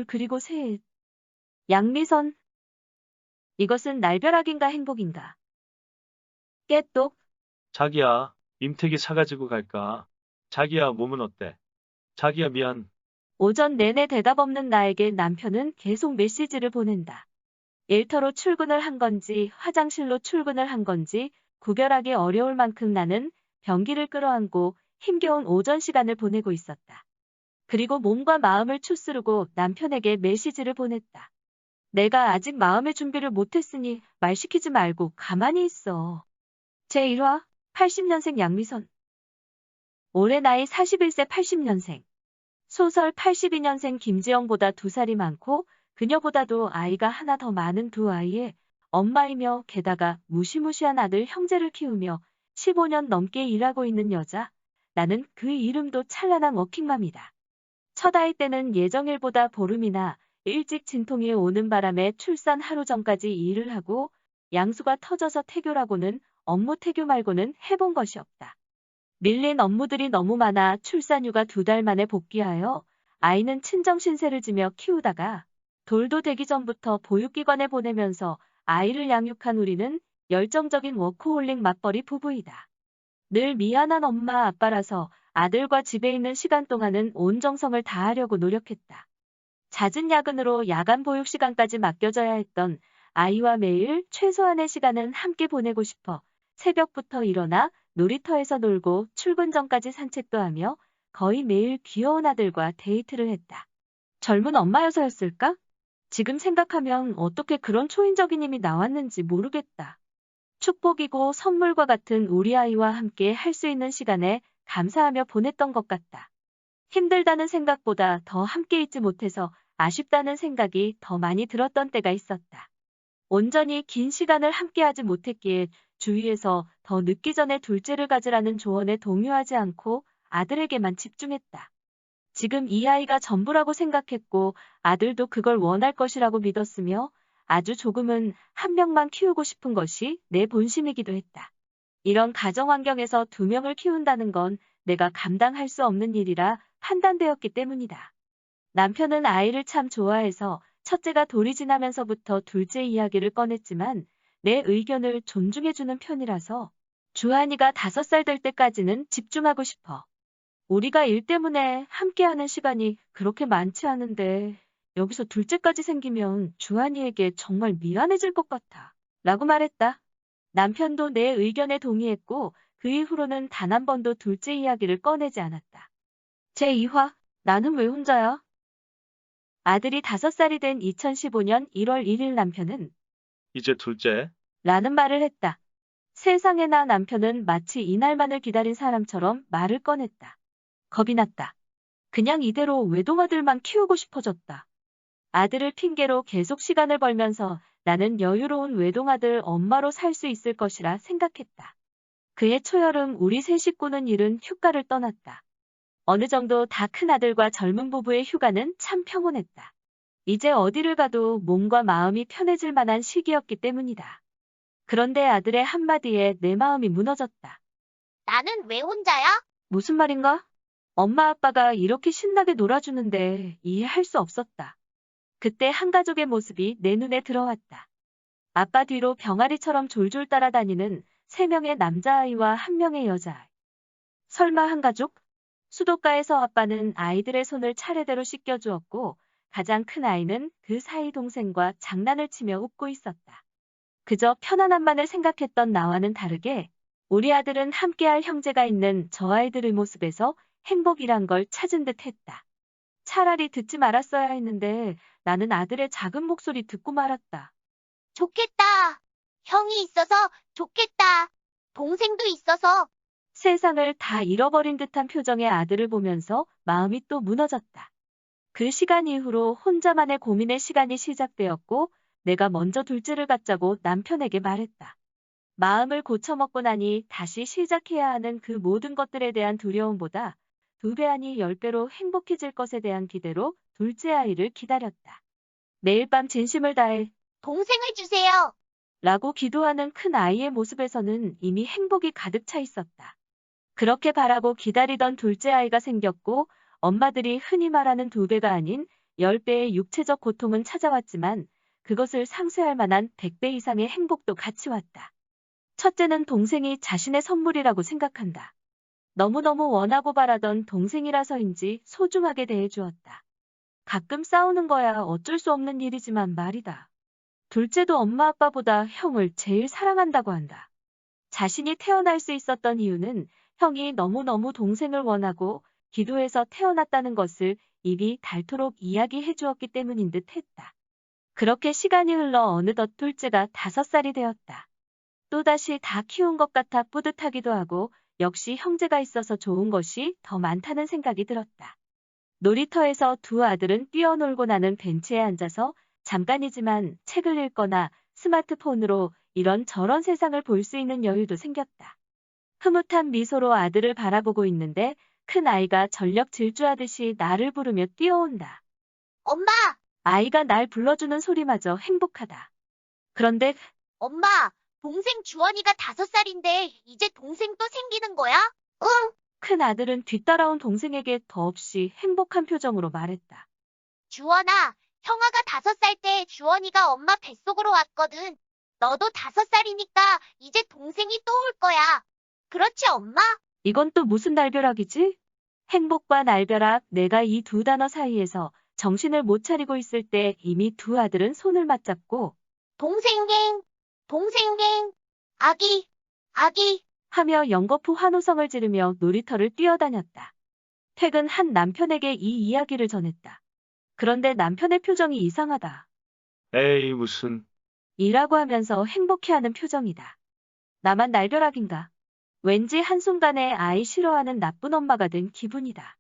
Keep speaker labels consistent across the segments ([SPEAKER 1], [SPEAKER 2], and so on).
[SPEAKER 1] 그리고 셋. 양미선. 이것은 날벼락인가 행복인가? 깨똑.
[SPEAKER 2] 자기야, 임택이 사가지고 갈까? 자기야, 몸은 어때? 자기야, 미안.
[SPEAKER 1] 오전 내내 대답 없는 나에게 남편은 계속 메시지를 보낸다. 일터로 출근을 한 건지 화장실로 출근을 한 건지 구별하기 어려울 만큼 나는 변기를 끌어안고 힘겨운 오전 시간을 보내고 있었다. 그리고 몸과 마음을 추스르고 남편에게 메시지를 보냈다. 내가 아직 마음의 준비를 못했으니 말 시키지 말고 가만히 있어. 제1화 80년생 양미선. 올해 나이 41세 80년생. 소설 82년생 김지영보다 2살이 많고 그녀보다도 아이가 하나 더 많은 두 아이의 엄마이며 게다가 무시무시한 아들 형제를 키우며 15년 넘게 일하고 있는 여자. 나는 그 이름도 찬란한 워킹맘이다. 첫 아이 때는 예정일보다 보름이나 일찍 진통이 오는 바람에 출산 하루 전까지 일을 하고 양수가 터져서 태교라고는 업무 태교 말고는 해본 것이 없다. 밀린 업무들이 너무 많아 출산휴가 2달 만에 복귀하여 아이는 친정 신세를 지며 키우다가 돌도 되기 전부터 보육기관에 보내면서 아이를 양육한 우리는 열정적인 워크홀릭 맞벌이 부부이다. 늘 미안한 엄마 아빠라서 아들과 집에 있는 시간 동안은 온 정성을 다하려고 노력했다. 잦은 야근으로 야간 보육 시간까지 맡겨져야 했던 아이와 매일 최소한의 시간은 함께 보내고 싶어 새벽부터 일어나 놀이터에서 놀고 출근 전까지 산책도 하며 거의 매일 귀여운 아들과 데이트를 했다. 젊은 엄마여서였을까? 지금 생각하면 어떻게 그런 초인적인 힘이 나왔는지 모르겠다. 축복이고 선물과 같은 우리 아이와 함께 할 수 있는 시간에 감사하며 보냈던 것 같다. 힘들다는 생각보다 더 함께 있지 못해서 아쉽다는 생각이 더 많이 들었던 때가 있었다. 온전히 긴 시간을 함께하지 못했기에 주위에서 더 늦기 전에 둘째를 가지라는 조언에 동요하지 않고 아들에게만 집중했다. 지금 이 아이가 전부라고 생각했고 아들도 그걸 원할 것이라고 믿었으며 아주 조금은 한 명만 키우고 싶은 것이 내 본심이기도 했다. 이런 가정 환경에서 2명을 키운다는 건 내가 감당할 수 없는 일이라 판단되었기 때문이다. 남편은 아이를 참 좋아해서 첫째가 돌이 지나면서부터 둘째 이야기를 꺼냈지만 내 의견을 존중해주는 편이라서 주한이가 5살 될 때까지는 집중하고 싶어. 우리가 일 때문에 함께하는 시간이 그렇게 많지 않은데 여기서 둘째까지 생기면 주한이에게 정말 미안해질 것 같아. 라고 말했다. 남편도 내 의견에 동의했고 그 이후로는 단 한 번도 둘째 이야기를 꺼내지 않았다. 제2화 나는 왜 혼자야? 아들이 5살이 된 2015년 1월 1일 남편은
[SPEAKER 2] 이제 둘째?
[SPEAKER 1] 라는 말을 했다. 세상에나 남편은 마치 이날만을 기다린 사람처럼 말을 꺼냈다. 겁이 났다. 그냥 이대로 외동아들만 키우고 싶어졌다. 아들을 핑계로 계속 시간을 벌면서 나는 여유로운 외동아들 엄마로 살 수 있을 것이라 생각했다. 그해 초여름 우리 세 식구는 이른 휴가를 떠났다. 어느 정도 다 큰 아들과 젊은 부부의 휴가는 참 평온했다. 이제 어디를 가도 몸과 마음이 편해질 만한 시기였기 때문이다. 그런데 아들의 한마디에 내 마음이 무너졌다.
[SPEAKER 3] 나는 왜 혼자야?
[SPEAKER 1] 무슨 말인가? 엄마 아빠가 이렇게 신나게 놀아주는데 이해할 수 없었다. 그때 한 가족의 모습이 내 눈에 들어왔다. 아빠 뒤로 병아리처럼 졸졸 따라다니는 3명의 남자아이와 1명의 여자아이. 설마 한 가족? 수도가에서 아빠는 아이들의 손을 차례대로 씻겨주었고 가장 큰 아이는 그 사이 동생과 장난을 치며 웃고 있었다. 그저 편안함만을 생각했던 나와는 다르게 우리 아들은 함께할 형제가 있는 저 아이들의 모습에서 행복이란 걸 찾은 듯 했다. 차라리 듣지 말았어야 했는데 나는 아들의 작은 목소리 듣고 말았다.
[SPEAKER 3] 좋겠다. 형이 있어서 좋겠다. 동생도 있어서.
[SPEAKER 1] 세상을 다 잃어버린 듯한 표정의 아들을 보면서 마음이 또 무너졌다. 그 시간 이후로 혼자만의 고민의 시간이 시작되었고 내가 먼저 둘째를 갖자고 남편에게 말했다. 마음을 고쳐먹고 나니 다시 시작해야 하는 그 모든 것들에 대한 두려움보다 2배 아니 10배로 행복해질 것에 대한 기대로 둘째 아이를 기다렸다. 매일 밤 진심을 다해
[SPEAKER 3] 동생을 주세요.
[SPEAKER 1] 라고 기도하는 큰 아이의 모습에서는 이미 행복이 가득 차 있었다. 그렇게 바라고 기다리던 둘째 아이가 생겼고 엄마들이 흔히 말하는 2배가 아닌 10배의 육체적 고통은 찾아왔지만 그것을 상쇄할 만한 100배 이상의 행복도 같이 왔다. 첫째는 동생이 자신의 선물이라고 생각한다. 너무너무 원하고 바라던 동생이라서인지 소중하게 대해주었다. 가끔 싸우는 거야 어쩔 수 없는 일이지만 말이다. 둘째도 엄마 아빠보다 형을 제일 사랑한다고 한다. 자신이 태어날 수 있었던 이유는 형이 너무너무 동생을 원하고 기도해서 태어났다는 것을 입이 닳도록 이야기해 주었기 때문인 듯 했다. 그렇게 시간이 흘러 어느덧 둘째가 5살이 되었다. 또다시 다 키운 것 같아 뿌듯하기도 하고 역시 형제가 있어서 좋은 것이 더 많다는 생각이 들었다. 놀이터에서 두 아들은 뛰어놀고 나는 벤치에 앉아서 잠깐이지만 책을 읽거나 스마트폰으로 이런저런 세상을 볼 수 있는 여유도 생겼다. 흐뭇한 미소로 아들을 바라보고 있는데 큰 아이가 전력 질주하듯이 나를 부르며 뛰어온다.
[SPEAKER 3] 엄마,
[SPEAKER 1] 아이가 날 불러주는 소리마저 행복하다. 그런데
[SPEAKER 3] 엄마, 동생 주원이가 5살인데 이제 동생 또 생기는 거야? 응,
[SPEAKER 1] 큰 아들은 뒤따라온 동생에게 더없이 행복한 표정으로 말했다.
[SPEAKER 3] 주원아, 형아가 5살 때 주원이가 엄마 뱃속으로 왔거든. 너도 5살이니까 이제 동생이 또 올 거야. 그렇지, 엄마?
[SPEAKER 1] 이건 또 무슨 날벼락이지? 행복과 날벼락, 내가 이 두 단어 사이에서 정신을 못 차리고 있을 때 이미 두 아들은 손을 맞잡고
[SPEAKER 3] 동생갱, 동생갱, 아기, 아기.
[SPEAKER 1] 하며 연거푸 환호성을 지르며 놀이터를 뛰어다녔다. 퇴근한 남편에게 이 이야기를 전했다. 그런데 남편의 표정이 이상하다.
[SPEAKER 2] 에이, 무슨.
[SPEAKER 1] 이라고 하면서 행복해하는 표정이다. 나만 날벼락인가? 왠지 한순간에 아이 싫어하는 나쁜 엄마가 된 기분이다.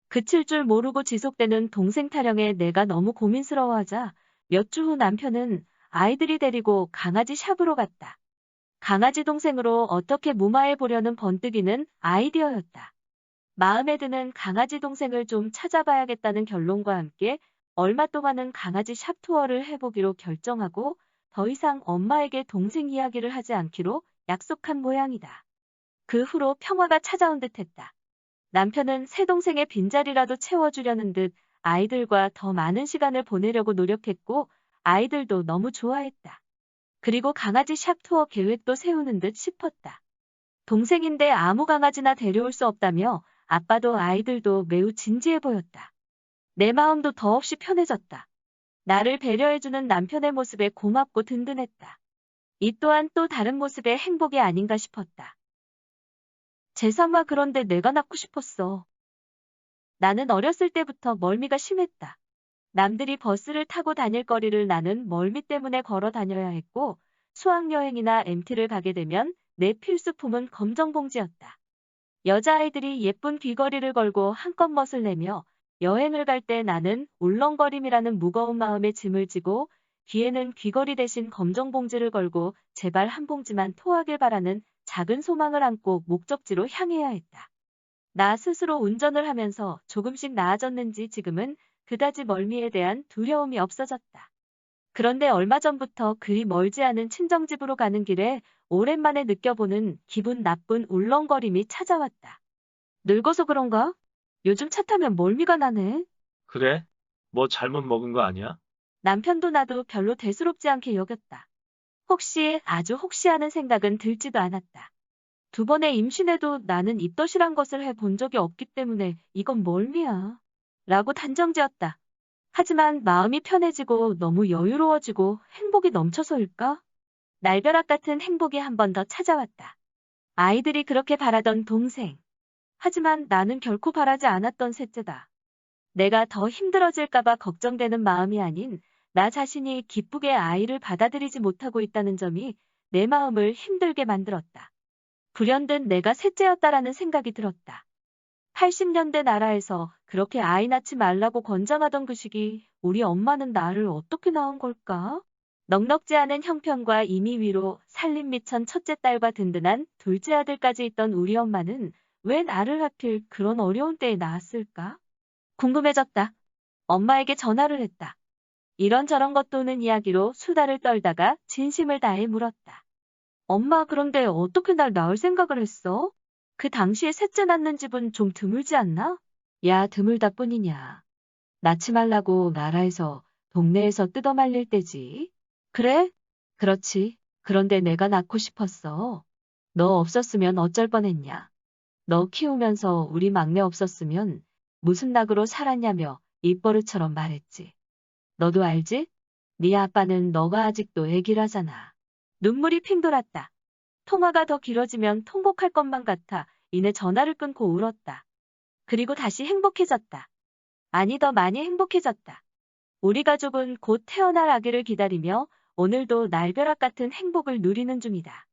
[SPEAKER 1] 그칠 줄 모르고 지속되는 동생 타령에 내가 너무 고민스러워하자 몇 주 후 남편은 아이들이 데리고 강아지 샵으로 갔다. 강아지 동생으로 어떻게 무마해 보려는 번뜩이는 아이디어였다. 마음에 드는 강아지 동생을 좀 찾아봐야겠다는 결론과 함께 얼마 동안은 강아지 샵 투어를 해보기로 결정하고 더 이상 엄마에게 동생 이야기를 하지 않기로 약속한 모양이다. 그 후로 평화가 찾아온 듯했다. 남편은 새 동생의 빈자리라도 채워주려는 듯 아이들과 더 많은 시간을 보내려고 노력했고 아이들도 너무 좋아했다. 그리고 강아지 샵 투어 계획도 세우는 듯 싶었다. 동생인데 아무 강아지나 데려올 수 없다며 아빠도 아이들도 매우 진지해 보였다. 내 마음도 더없이 편해졌다. 나를 배려해주는 남편의 모습에 고맙고 든든했다. 이 또한 또 다른 모습의 행복이 아닌가 싶었다. 제3화 그런데 내가 낳고 싶었어. 나는 어렸을 때부터 멀미가 심했다. 남들이 버스를 타고 다닐 거리를 나는 멀미 때문에 걸어 다녀야 했고 수학여행이나 MT를 가게 되면 내 필수품은 검정봉지였다. 여자아이들이 예쁜 귀걸이를 걸고 한껏 멋을 내며 여행을 갈 때 나는 울렁거림이라는 무거운 마음에 짐을 지고 귀에는 귀걸이 대신 검정봉지를 걸고 제발 한 봉지만 토하길 바라는 작은 소망을 안고 목적지로 향해야 했다. 나 스스로 운전을 하면서 조금씩 나아졌는지 지금은 그다지 멀미에 대한 두려움이 없어졌다. 그런데 얼마 전부터 그리 멀지 않은 친정집으로 가는 길에 오랜만에 느껴보는 기분 나쁜 울렁거림이 찾아왔다. 늙어서 그런가? 요즘 차 타면 멀미가 나네.
[SPEAKER 2] 그래? 뭐 잘못 먹은 거 아니야?
[SPEAKER 1] 남편도 나도 별로 대수롭지 않게 여겼다. 아주 혹시 하는 생각은 들지도 않았다. 2번의 임신에도 나는 입덧이란 것을 해본 적이 없기 때문에 이건 멀미야. 라고 단정지었다. 하지만 마음이 편해지고 너무 여유로워지고 행복이 넘쳐서일까? 날벼락 같은 행복이 한 번 더 찾아왔다. 아이들이 그렇게 바라던 동생. 하지만 나는 결코 바라지 않았던 셋째다. 내가 더 힘들어질까봐 걱정되는 마음이 아닌 나 자신이 기쁘게 아이를 받아들이지 못하고 있다는 점이 내 마음을 힘들게 만들었다. 불현듯 내가 셋째였다라는 생각이 들었다. 80년대 나라에서 그렇게 아이 낳지 말라고 권장하던 그 시기 우리 엄마는 나를 어떻게 낳은 걸까? 넉넉지 않은 형편과 이미 위로 살림 미천 첫째 딸과 든든한 둘째 아들까지 있던 우리 엄마는 왜 나를 하필 그런 어려운 때에 낳았을까? 궁금해졌다. 엄마에게 전화를 했다. 이런저런 것 도는 이야기로 수다를 떨다가 진심을 다해 물었다. 엄마 그런데 어떻게 날 낳을 생각을 했어? 그 당시에 셋째 낳는 집은 좀 드물지 않나? 야 드물다 뿐이냐. 낳지 말라고 나라에서 동네에서 뜯어말릴 때지. 그래? 그렇지. 그런데 내가 낳고 싶었어. 너 없었으면 어쩔 뻔했냐. 너 키우면서 우리 막내 없었으면 무슨 낙으로 살았냐며 입버릇처럼 말했지. 너도 알지? 네 아빠는 너가 아직도 애기라잖아. 눈물이 핑 돌았다. 통화가 더 길어지면 통곡할 것만 같아 이내 전화를 끊고 울었다. 그리고 다시 행복해졌다. 아니 더 많이 행복해졌다. 우리 가족은 곧 태어날 아기를 기다리며 오늘도 날벼락 같은 행복을 누리는 중이다.